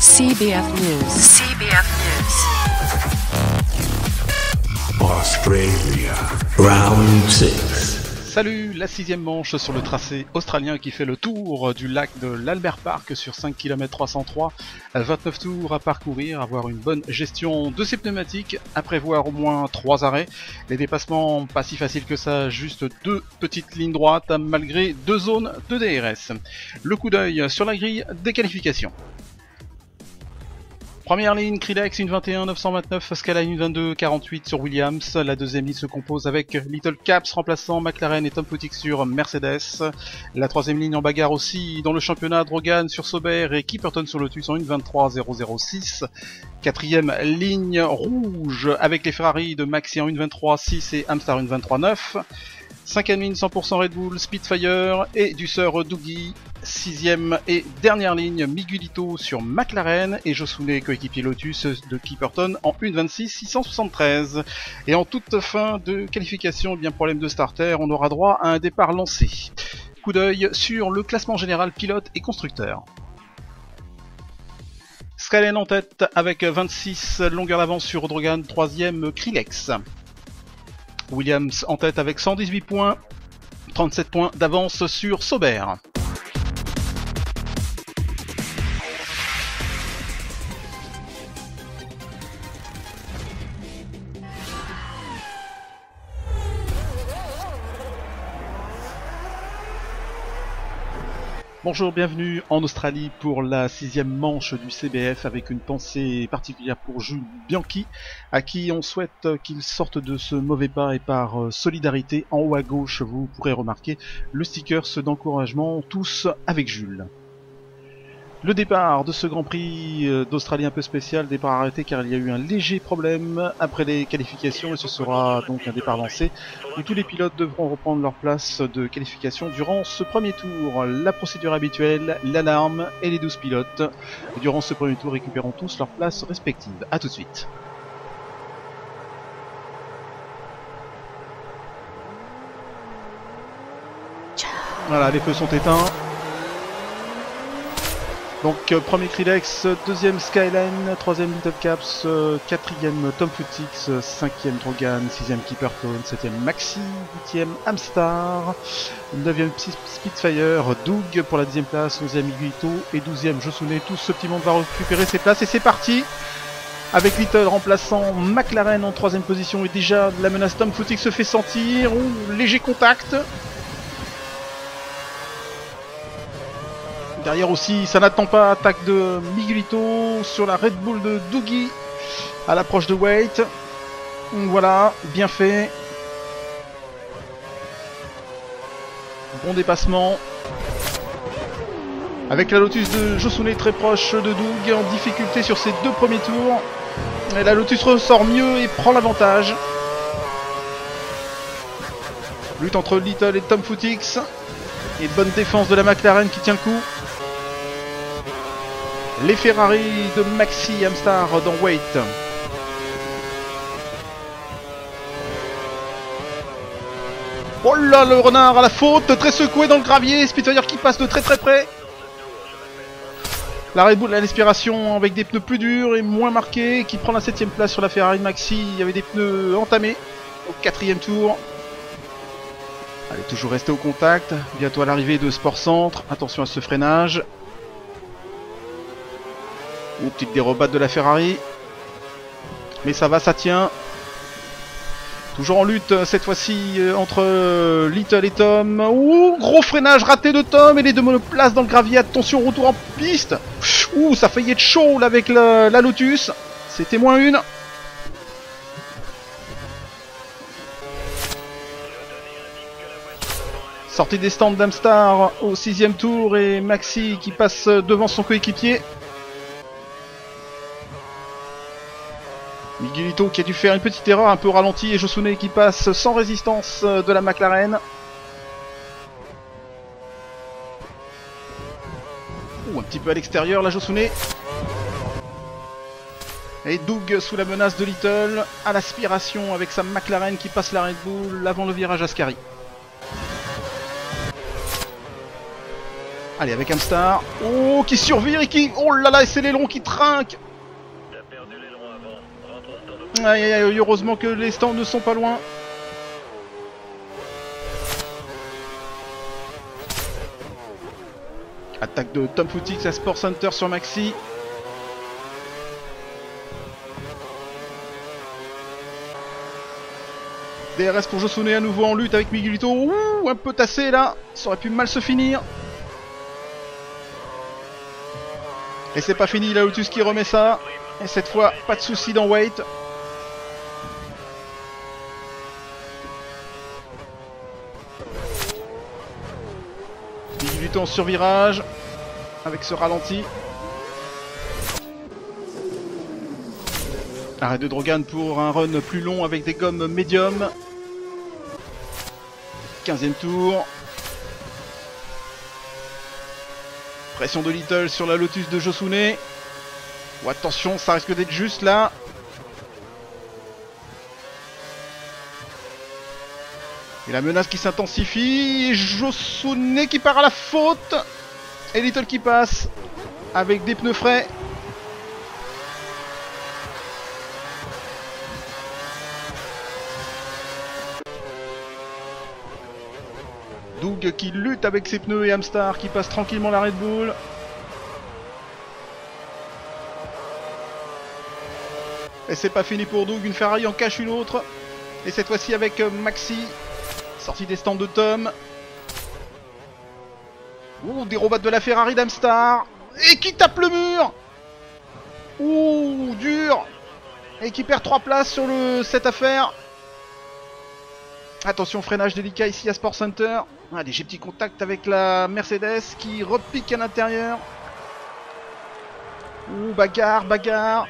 CBF News. CBF News. Australia. Round 6. Salut, la 6e manche sur le tracé australien qui fait le tour du lac de l'Albert Park sur 5 km 303, 29 tours à parcourir, avoir une bonne gestion de ses pneumatiques, à prévoir au moins 3 arrêts, les dépassements pas si faciles que ça, juste 2 petites lignes droites malgré 2 zones de DRS. Le coup d'œil sur la grille des qualifications. Première ligne, Krilex, une 21 929, Skyline, une 22 48 sur Williams. La deuxième ligne se compose avec Little Caps remplaçant McLaren et Tom Footick sur Mercedes. La troisième ligne en bagarre aussi dans le championnat, Drogan sur Sauber et Kipperton sur Lotus en une 23 006. Quatrième ligne rouge avec les Ferrari de Maxi en une 23 6 et Amstar une 23 9. Cinquième ligne 100% Red Bull, Spitfire et du Sir Dougie. Sixième et dernière ligne Miguelito sur McLaren et Josune coéquipier Lotus de Kipperton en 1.26 673. Et en toute fin de qualification, bien problème de starter, on aura droit à un départ lancé. Coup d'œil sur le classement général pilote et constructeur. Skyline en tête avec 26 longueurs d'avance sur Drogan, troisième Krilex. Williams en tête avec 118 points, 37 points d'avance sur Sauber. Bonjour, bienvenue en Australie pour la 6e manche du CBF avec une pensée particulière pour Jules Bianchi, à qui on souhaite qu'il sorte de ce mauvais pas et par solidarité, en haut à gauche vous pourrez remarquer le sticker d'encouragement tous avec Jules. Le départ de ce Grand Prix d'Australie un peu spécial, départ arrêté car il y a eu un léger problème après les qualifications et ce sera donc un départ lancé où tous les pilotes devront reprendre leur place de qualification durant ce premier tour. La procédure habituelle, l'alarme et les 12 pilotes. Durant ce premier tour, récupérons tous leurs places respectives. A tout de suite. Voilà, les feux sont éteints. Donc premier Krilex, deuxième Skyline, troisième Little Caps, quatrième Tom Footick, cinquième Drogan, sixième Kipperton, septième Maxi, huitième Amstar, neuvième Spitfire, Doug pour la 10e place, 11e Miguelito et 12e Josune. Tout ce petit monde va récupérer ses places et c'est parti avec Little remplaçant McLaren en 3e position et déjà la menace Tom Footick se fait sentir. Léger contact. Derrière aussi, ça n'attend pas, attaque de Miguelito sur la Red Bull de Dougie à l'approche de Waite. Voilà, bien fait. Bon dépassement. Avec la Lotus de Josune très proche de Doug, en difficulté sur ses 2 premiers tours. Et la Lotus ressort mieux et prend l'avantage. Lutte entre Little et Tom Footick. Et bonne défense de la McLaren qui tient le coup. Les Ferrari de Maxi Amstar dans Waite. Oh là, le renard à la faute, très secoué dans le gravier, Spitfire qui passe de très près. La Red Bull à l'aspiration avec des pneus plus durs et moins marqués, qui prend la 7ème place sur la Ferrari de Maxi, il y avait des pneus entamés au 4e tour. Allez, toujours rester au contact, bientôt à l'arrivée de Sport Centre, attention à ce freinage. Ou petite dérobade de la Ferrari. Mais ça va, ça tient. Toujours en lutte cette fois-ci entre Little et Tom. Ouh, gros freinage raté de Tom et les 2 monoplaces dans le gravier. Attention, retour en piste. Ouh, ça a failli être chaud là avec la Lotus. C'était -1. Sortie des stands d'Amstar au 6e tour et Maxi qui passe devant son coéquipier. Miguelito qui a dû faire une petite erreur un peu ralenti et Josune qui passe sans résistance de la McLaren. Ouh, un petit peu à l'extérieur la Josune. Et Doug sous la menace de Little à l'aspiration avec sa McLaren qui passe la Red Bull avant le virage Ascari. Allez, avec Amstar. Oh, qui survire et qui... Oh là là, et c'est l'aileron qui trinque. Aïe, aïe, aïe, heureusement que les stands ne sont pas loin. Attaque de Tom Footix à Sport Center sur Maxi. DRS pour Josune à nouveau en lutte avec Miguelito. Ouh, un peu tassé là. Ça aurait pu mal se finir. Et c'est pas fini, la Lotus qui remet ça. Et cette fois, pas de soucis dans Wait. Miguelito en survirage. Avec ce ralenti. Arrêt de Drogan pour un run plus long avec des gommes médium. 15e tour. Pression de Little sur la Lotus de Josune. Oh, attention, ça risque d'être juste là. Et la menace qui s'intensifie. Josune qui part à la faute. Et Little qui passe avec des pneus frais. Doug qui lutte avec ses pneus et Amstar qui passe tranquillement la Red Bull. Et c'est pas fini pour Doug, une Ferrari en cache une autre. Et cette fois-ci avec Maxi, sortie des stands de Tom. Ouh, des robots de la Ferrari d'Amstar. Et qui tape le mur. Ouh, dur. Et qui perd 3 places sur cette affaire. Attention, freinage délicat ici à Sport Center. Ah, des petits contacts avec la Mercedes qui repique à l'intérieur. Ouh, bagarre, bagarre.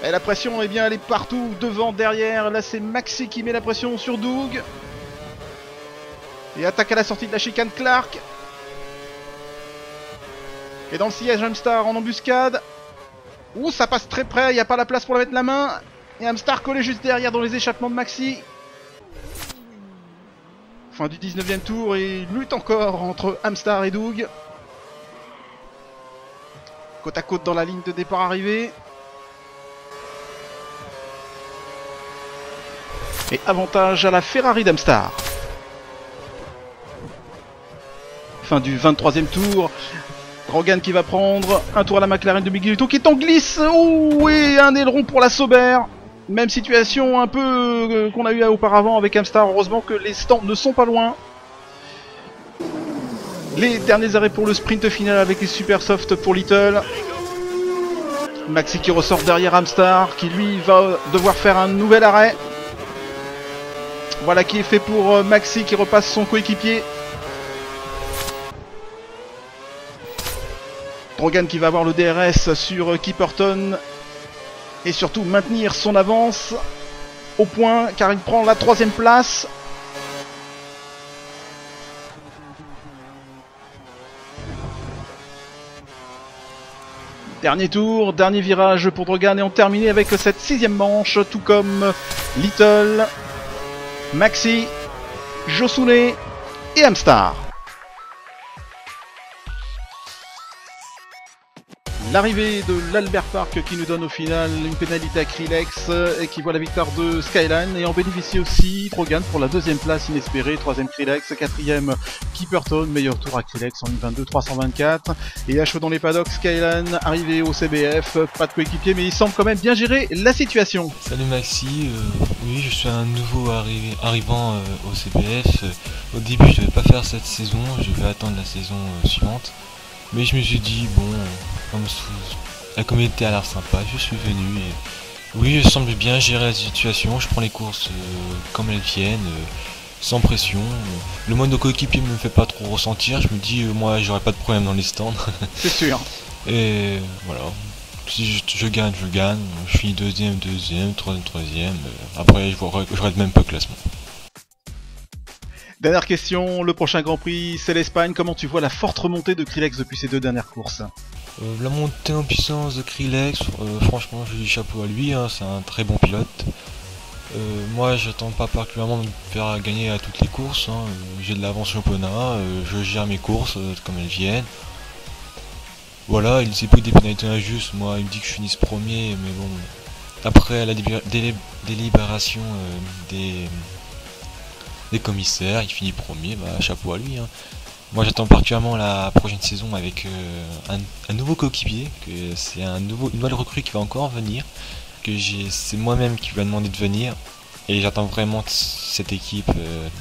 Et la pression, eh bien, elle est partout, devant, derrière. Là, c'est Maxi qui met la pression sur Doug. Et attaque à la sortie de la chicane Clark. Et dans le sillage, Amstar en embuscade. Ouh, ça passe très près, il n'y a pas la place pour la mettre la main. Et Amstar collé juste derrière dans les échappements de Maxi. Fin du 19e tour et lutte encore entre Amstar et Doug. Côte à côte dans la ligne de départ arrivée. Et avantage à la Ferrari d'Amstar. Fin du 23e tour. Drogan qui va prendre un tour à la McLaren de Miguelito qui est en glisse. Ouh, et un aileron pour la Sauber. Même situation un peu qu'on a eu auparavant avec Amstar. Heureusement que les stands ne sont pas loin. Les derniers arrêts pour le sprint final avec les super soft pour Little. Maxi qui ressort derrière Amstar, qui lui va devoir faire un nouvel arrêt. Voilà qui est fait pour Maxi qui repasse son coéquipier. Drogan qui va avoir le DRS sur Kipperton. Et surtout maintenir son avance au point car il prend la 3ème place. Dernier tour, dernier virage pour Drogan et on termine avec cette 6ème manche, tout comme Little, Maxi, Josune et Amstar. L'arrivée de l'Albert Park qui nous donne au final une pénalité à Krillex et qui voit la victoire de Skyline et en bénéficie aussi Drogan pour la 2ème place inespérée, 3ème Krillex, 4ème Kipperton, meilleur tour à Krillex en 1.22 324 et à chaud dans les paddocks Skyline arrivé au CBF, pas de coéquipier mais il semble quand même bien gérer la situation. Salut Maxi, oui je suis un nouveau arrivant au CBF, au début je devais pas faire cette saison, je vais attendre la saison suivante. Mais je me suis dit, bon, comme la communauté a l'air sympa, je suis venu et oui, je semble bien gérer la situation, je prends les courses comme elles viennent, sans pression. Le mode de coéquipier me fait pas trop ressentir, je me dis, moi j'aurai pas de problème dans les stands. C'est sûr. Et voilà, si je gagne, je finis 2ème, 3ème, après je rate même pas le classement. Dernière question, le prochain Grand Prix, c'est l'Espagne. Comment tu vois la forte remontée de Krillex depuis ces 2 dernières courses? La montée en puissance de Krillex, franchement, je dis chapeau à lui, hein, c'est un très bon pilote. Moi j'attends pas particulièrement de me faire gagner à toutes les courses, hein. J'ai de l'avance championnat, je gère mes courses comme elles viennent. Voilà, il s'est pris des pénalités injustes, moi il me dit que je finisse premier, mais bon, après la délibération des commissaires, il finit premier, bah chapeau à lui, hein. Moi j'attends particulièrement la prochaine saison avec un nouveau coéquipier, que c'est une nouvelle recrue qui va encore venir, c'est moi-même qui lui a demandé de venir, et j'attends vraiment cette équipe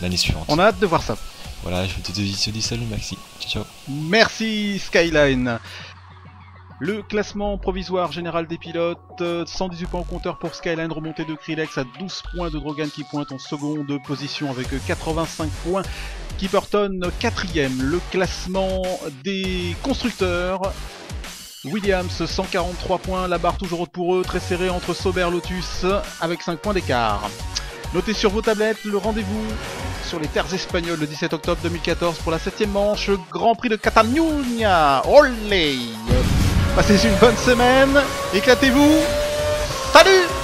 l'année suivante. On a hâte de voir ça. Voilà, je te dis salut Maxi, ciao. Merci Skyline. Le classement provisoire général des pilotes, 118 points au compteur pour Skyline, remontée de Krillex à 12 points de Drogan qui pointe en seconde position avec 85 points. Kipperton 4ème. Le classement des constructeurs, Williams 143 points, la barre toujours haute pour eux, très serrée entre Sauber et Lotus avec 5 points d'écart. Notez sur vos tablettes le rendez-vous sur les terres espagnoles le 17 octobre 2014 pour la 7ème manche, Grand Prix de Catalunya. Olé! Passez une bonne semaine, éclatez-vous, salut!